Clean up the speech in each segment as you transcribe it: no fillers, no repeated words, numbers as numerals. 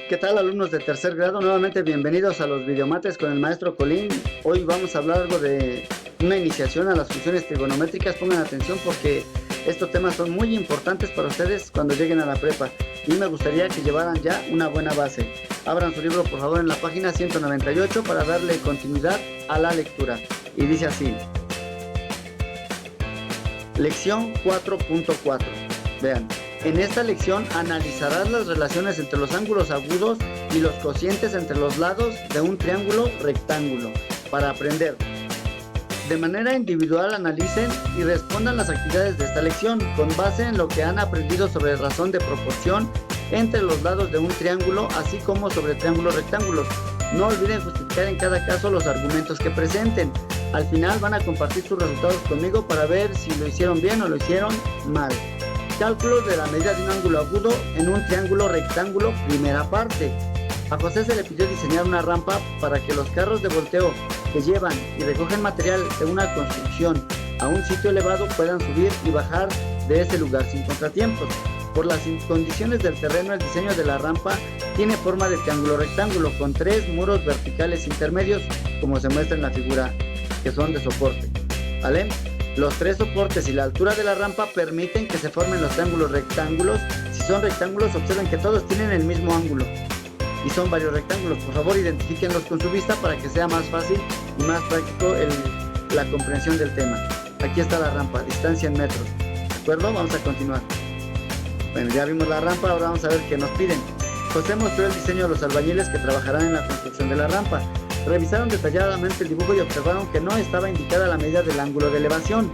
¿Qué tal, alumnos de tercer grado? Nuevamente bienvenidos a los videomates con el maestro Colín. Hoy vamos a hablar algo de una iniciación a las funciones trigonométricas. Pongan atención porque estos temas son muy importantes para ustedes cuando lleguen a la prepa y me gustaría que llevaran ya una buena base. Abran su libro por favor en la página 198 para darle continuidad a la lectura. Y dice así: Lección 4.4. Vean. En esta lección analizarás las relaciones entre los ángulos agudos y los cocientes entre los lados de un triángulo rectángulo. Para aprender, de manera individual analicen y respondan las actividades de esta lección con base en lo que han aprendido sobre razón de proporción entre los lados de un triángulo, así como sobre triángulos rectángulos. No olviden justificar en cada caso los argumentos que presenten. Al final van a compartir sus resultados conmigo para ver si lo hicieron bien o lo hicieron mal. Cálculos de la medida de un ángulo agudo en un triángulo rectángulo, primera parte. A José se le pidió diseñar una rampa para que los carros de volteo que llevan y recogen material de una construcción a un sitio elevado puedan subir y bajar de ese lugar sin contratiempos. Por las condiciones del terreno, el diseño de la rampa tiene forma de triángulo rectángulo con 3 muros verticales intermedios, como se muestra en la figura, que son de soporte. ¿Vale? Los 3 soportes y la altura de la rampa permiten que se formen los triángulos rectángulos. Si son rectángulos, observen que todos tienen el mismo ángulo. Y son varios rectángulos. Por favor, identifíquenlos con su vista para que sea más fácil y más práctico la comprensión del tema. Aquí está la rampa, distancia en metros. ¿De acuerdo? Vamos a continuar. Bueno, ya vimos la rampa, ahora vamos a ver qué nos piden. José mostró el diseño de los albañiles que trabajarán en la construcción de la rampa. Revisaron detalladamente el dibujo y observaron que no estaba indicada la medida del ángulo de elevación.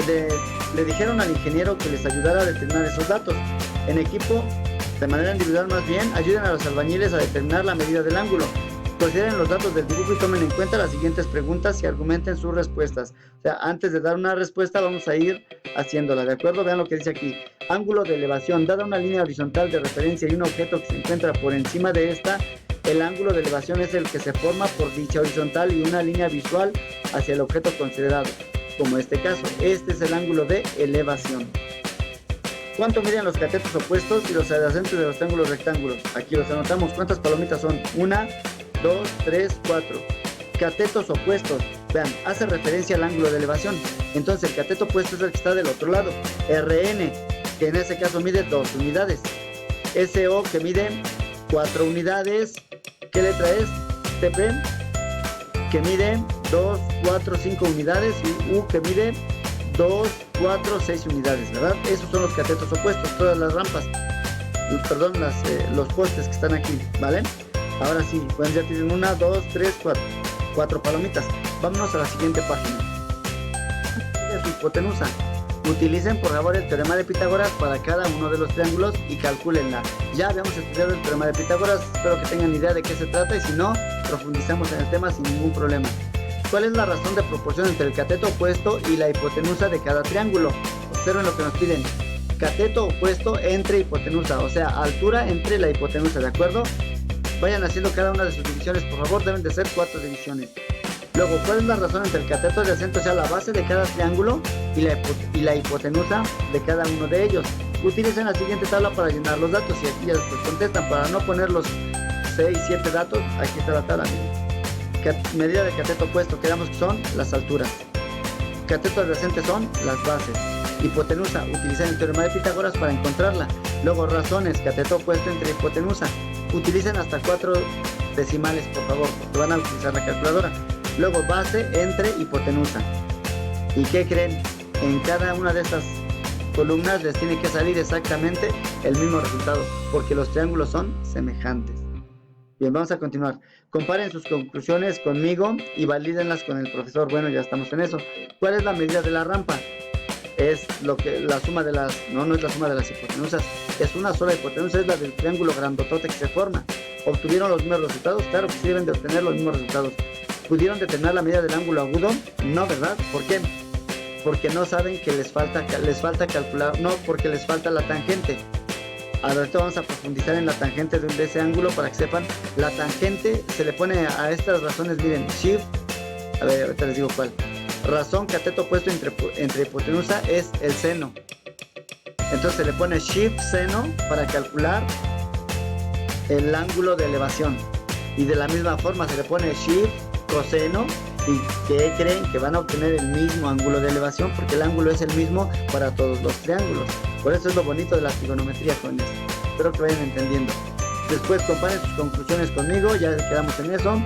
Le dijeron al ingeniero que les ayudara a determinar esos datos. En equipo, de manera individual más bien, ayuden a los albañiles a determinar la medida del ángulo. Consideren los datos del dibujo y tomen en cuenta las siguientes preguntas y argumenten sus respuestas. O sea, antes de dar una respuesta vamos a ir haciéndola, ¿de acuerdo? Vean lo que dice aquí. Ángulo de elevación. Dada una línea horizontal de referencia y un objeto que se encuentra por encima de esta, el ángulo de elevación es el que se forma por dicha horizontal y una línea visual hacia el objeto considerado. Como este caso, este es el ángulo de elevación. ¿Cuánto miden los catetos opuestos y los adyacentes de los triángulos rectángulos? Aquí los anotamos. ¿Cuántas palomitas son? 1, 2, 3, 4. Catetos opuestos. Vean, hace referencia al ángulo de elevación. Entonces el cateto opuesto es el que está del otro lado. RN, que en este caso mide 2 unidades. SO, que mide 4 unidades. ¿Qué letra es? TP, que mide 2, 4, 5 unidades, y U, que mide 2, 4, 6 unidades, ¿verdad? Esos son los catetos opuestos, todas las rampas, perdón, los postes que están aquí, ¿vale? Ahora sí, bueno, ya tienen 1, 2, 3, 4 palomitas. Vámonos a la siguiente página. Su hipotenusa. Utilicen por favor el teorema de Pitágoras para cada uno de los triángulos y calcúlenla. Ya habíamos estudiado el teorema de Pitágoras, espero que tengan idea de qué se trata y si no, profundizamos en el tema sin ningún problema. ¿Cuál es la razón de proporción entre el cateto opuesto y la hipotenusa de cada triángulo? Observen lo que nos piden. Cateto opuesto entre hipotenusa, o sea, altura entre la hipotenusa, ¿de acuerdo? Vayan haciendo cada una de sus divisiones, por favor, deben de ser 4 divisiones. Luego, ¿cuál es la razón entre el cateto adyacente, o sea, la base de cada triángulo, y la hipotenusa de cada uno de ellos? Utilicen la siguiente tabla para llenar los datos y aquí ya después contestan. Para no poner los 6, 7 datos, aquí está la tabla. Medida de cateto opuesto, quedamos que son las alturas. Cateto adyacente son las bases. Hipotenusa, utilicen el teorema de Pitágoras para encontrarla. Luego, razones, cateto opuesto entre hipotenusa. Utilicen hasta 4 decimales, por favor, porque van a utilizar la calculadora. Luego, base entre hipotenusa. ¿Y qué creen? En cada una de estas columnas les tiene que salir exactamente el mismo resultado, porque los triángulos son semejantes. Bien, vamos a continuar. Comparen sus conclusiones conmigo y valídenlas con el profesor. Bueno, ya estamos en eso. ¿Cuál es la medida de la rampa? Es la suma de las... No es la suma de las hipotenusas. Es una sola hipotenusa, es la del triángulo grandotote que se forma. ¿Obtuvieron los mismos resultados? Claro que sí deben de obtener los mismos resultados. ¿Pudieron determinar la medida del ángulo agudo? No, ¿verdad? ¿Por qué? Porque no saben que les falta calcular, no, porque les falta la tangente. Ahorita vamos a profundizar en la tangente de ese ángulo para que sepan. La tangente se le pone a estas razones, miren, shift, a ver, ahorita les digo cuál. Razón cateto opuesto entre hipotenusa es el seno. Entonces se le pone shift seno para calcular el ángulo de elevación. Y de la misma forma se le pone shift, coseno, y que creen que van a obtener el mismo ángulo de elevación, porque el ángulo es el mismo para todos los triángulos. Por eso es lo bonito de la trigonometría, jóvenes. Espero que vayan entendiendo. Después comparen sus conclusiones conmigo, ya quedamos en eso.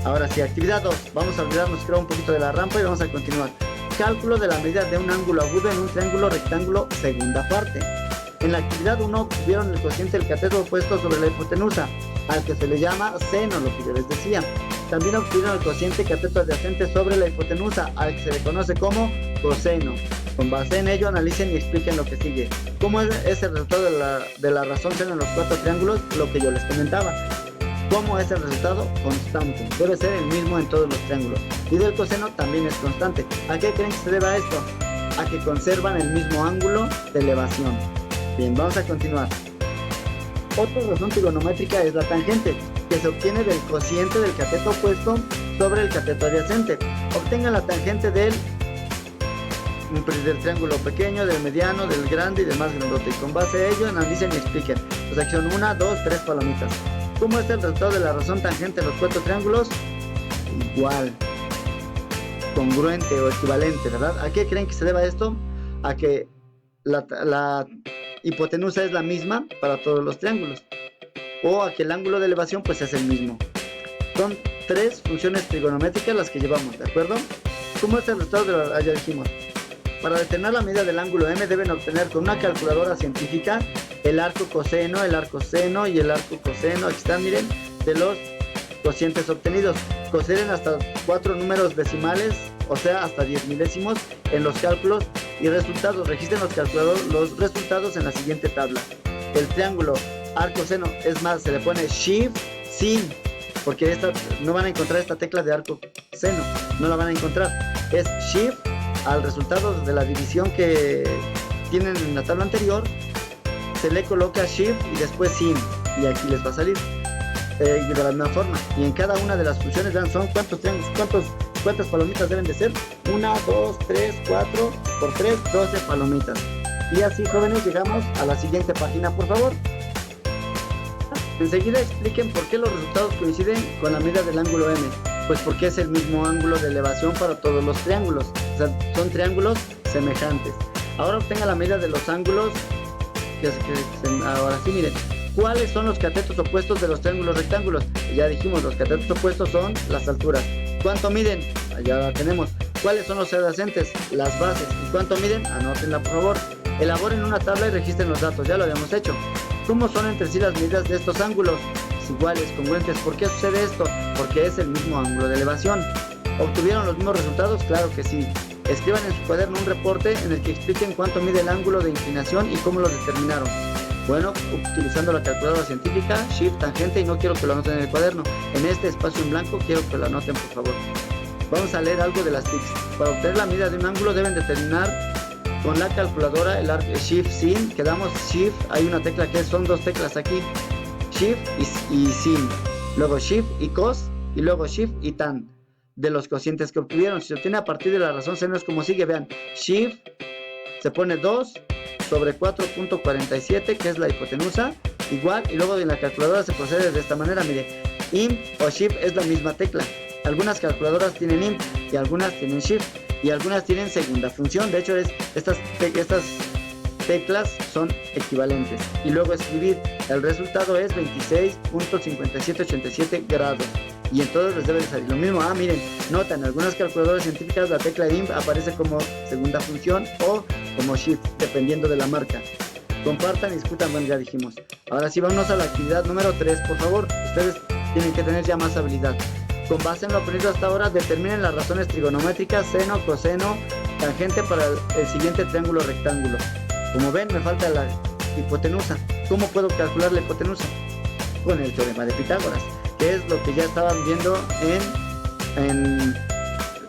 Ahora sí, actividad 2. Vamos a olvidarnos, creo, un poquito de la rampa y vamos a continuar. Cálculo de la medida de un ángulo agudo en un triángulo rectángulo, segunda parte. En la actividad 1 obtuvieron el cociente del cateto opuesto sobre la hipotenusa, al que se le llama seno, lo que yo les decía. También obtuvieron el cociente cateto adyacente sobre la hipotenusa, al que se le conoce como coseno. Con base en ello, analicen y expliquen lo que sigue. ¿Cómo es el resultado de la razón seno en los 4 triángulos? Lo que yo les comentaba. ¿Cómo es el resultado? Constante. Debe ser el mismo en todos los triángulos. Y del coseno también es constante. ¿A qué creen que se deba esto? A que conservan el mismo ángulo de elevación. Bien, vamos a continuar. Otra razón trigonométrica es la tangente, que se obtiene del cociente del cateto opuesto sobre el cateto adyacente. Obtengan la tangente del triángulo pequeño, del mediano, del grande y del más grandote. Y con base a ello analicen y expliquen. Sección 1, 2, 3 palomitas. ¿Cómo es el resultado de la razón tangente en los 4 triángulos? Igual. Congruente o equivalente, ¿verdad? ¿A qué creen que se deba esto? A que la hipotenusa es la misma para todos los triángulos, o a que el ángulo de elevación pues es el mismo. Son 3 funciones trigonométricas las que llevamos, ¿de acuerdo? ¿Cómo es el resultado de la? Ya dijimos. Para determinar la medida del ángulo M deben obtener con una calculadora científica el arco coseno, el arco seno y el arco coseno. Aquí están, miren, de los cocientes obtenidos. Consideren hasta 4 números decimales, o sea, hasta 10 milésimos en los cálculos y resultados. Registren los resultados en la siguiente tabla. El triángulo arco seno, es más, se le pone shift sin, porque no van a encontrar esta tecla de arco seno, no la van a encontrar. Es shift al resultado de la división que tienen en la tabla anterior, se le coloca shift y después sin, y aquí les va a salir de la misma forma. Y en cada una de las funciones, vean, son cuántas palomitas deben de ser. 1, 2, 3, 4 por 3, 12 palomitas. Y así, jóvenes, llegamos a la siguiente página, por favor. Enseguida expliquen por qué los resultados coinciden con la medida del ángulo M. Pues porque es el mismo ángulo de elevación para todos los triángulos. O sea, son triángulos semejantes. Ahora obtenga la medida de los ángulos. Ahora sí, miren. ¿Cuáles son los catetos opuestos de los triángulos rectángulos? Ya dijimos, los catetos opuestos son las alturas. ¿Cuánto miden? Ya la tenemos. ¿Cuáles son los adyacentes? Las bases. ¿Y cuánto miden? Anótenla, por favor. Elaboren una tabla y registren los datos. Ya lo habíamos hecho. ¿Cómo son entre sí las medidas de estos ángulos? Iguales, congruentes. ¿Por qué sucede esto? Porque es el mismo ángulo de elevación. ¿Obtuvieron los mismos resultados? Claro que sí. Escriban en su cuaderno un reporte en el que expliquen cuánto mide el ángulo de inclinación y cómo lo determinaron. Bueno, utilizando la calculadora científica, shift, tangente, y no quiero que lo anoten en el cuaderno. En este espacio en blanco quiero que lo anoten, por favor. Vamos a leer algo de las TICs. Para obtener la medida de un ángulo deben determinar con la calculadora el shift sin, que damos shift, hay una tecla que son 2 teclas aquí, shift y sin, luego shift y cos, y luego shift y tan, de los cocientes que obtuvieron. Si se obtiene a partir de la razón seno es como sigue, vean, shift se pone 2 sobre 4.47, que es la hipotenusa, igual, y luego en la calculadora se procede de esta manera, mire, int o shift es la misma tecla. Algunas calculadoras tienen int y algunas tienen shift y algunas tienen segunda función. De hecho, estas teclas son equivalentes. Y luego escribir, el resultado es 26.5787 grados. Y en todos les debe de salir lo mismo. Miren, nota, en algunas calculadoras científicas la tecla int aparece como segunda función o como shift, dependiendo de la marca. Compartan y discutan, bueno, ya dijimos. Ahora sí, vámonos a la actividad número 3, por favor. Ustedes tienen que tener ya más habilidad. Con base en lo aprendido hasta ahora, determinen las razones trigonométricas, seno, coseno, tangente para el siguiente triángulo rectángulo. Como ven, me falta la hipotenusa. ¿Cómo puedo calcular la hipotenusa? Con el teorema de Pitágoras, que es lo que ya estaban viendo en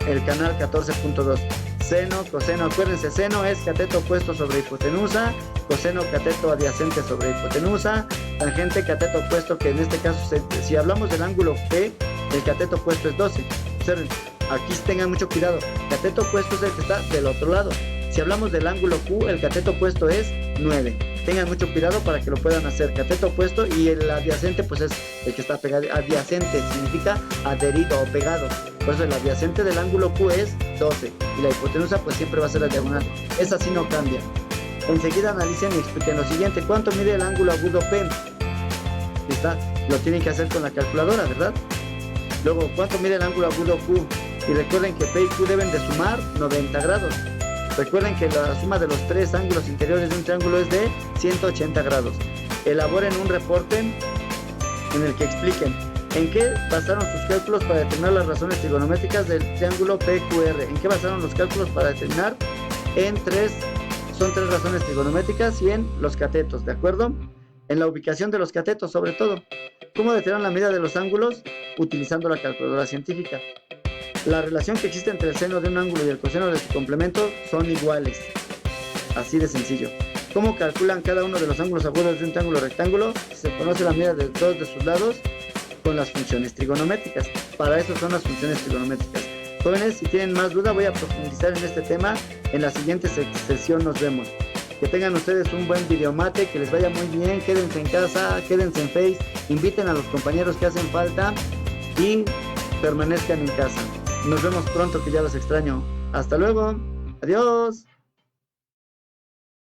el canal 14.2. Seno, coseno, acuérdense, seno es cateto opuesto sobre hipotenusa, coseno cateto adyacente sobre hipotenusa, tangente cateto opuesto, que en este caso, si hablamos del ángulo P, el cateto opuesto es 12. Observen, aquí tengan mucho cuidado, cateto opuesto es el que está del otro lado. Si hablamos del ángulo Q, el cateto opuesto es 9. tengan mucho cuidado para que lo puedan hacer. Cateto opuesto y el adyacente pues es el que está pegado. Adyacente significa adherido o pegado. Por eso el adyacente del ángulo Q es 12 y la hipotenusa pues siempre va a ser la diagonal. Esa sí no cambia. Enseguida analicen y expliquen lo siguiente. ¿Cuánto mide el ángulo agudo P? ¿Está? Lo tienen que hacer con la calculadora, ¿verdad? Luego, ¿cuánto mide el ángulo agudo Q? Y recuerden que P y Q deben de sumar 90 grados. Recuerden que la suma de los tres ángulos interiores de un triángulo es de 180 grados. Elaboren un reporte en el que expliquen en qué basaron sus cálculos para determinar las razones trigonométricas del triángulo PQR. En qué basaron los cálculos para determinar son tres razones trigonométricas y en los catetos, ¿de acuerdo? En la ubicación de los catetos, sobre todo. ¿Cómo determinan la medida de los ángulos? Utilizando la calculadora científica. La relación que existe entre el seno de un ángulo y el coseno de su complemento son iguales. Así de sencillo. ¿Cómo calculan cada uno de los ángulos agudos de un triángulo rectángulo? Se conoce la medida de todos de sus lados con las funciones trigonométricas. Para eso son las funciones trigonométricas. Jóvenes, si tienen más duda, voy a profundizar en este tema. En la siguiente sesión nos vemos. Que tengan ustedes un buen videomate, que les vaya muy bien. Quédense en casa, quédense en Face, inviten a los compañeros que hacen falta y permanezcan en casa. Nos vemos pronto, que ya los extraño. Hasta luego. Adiós.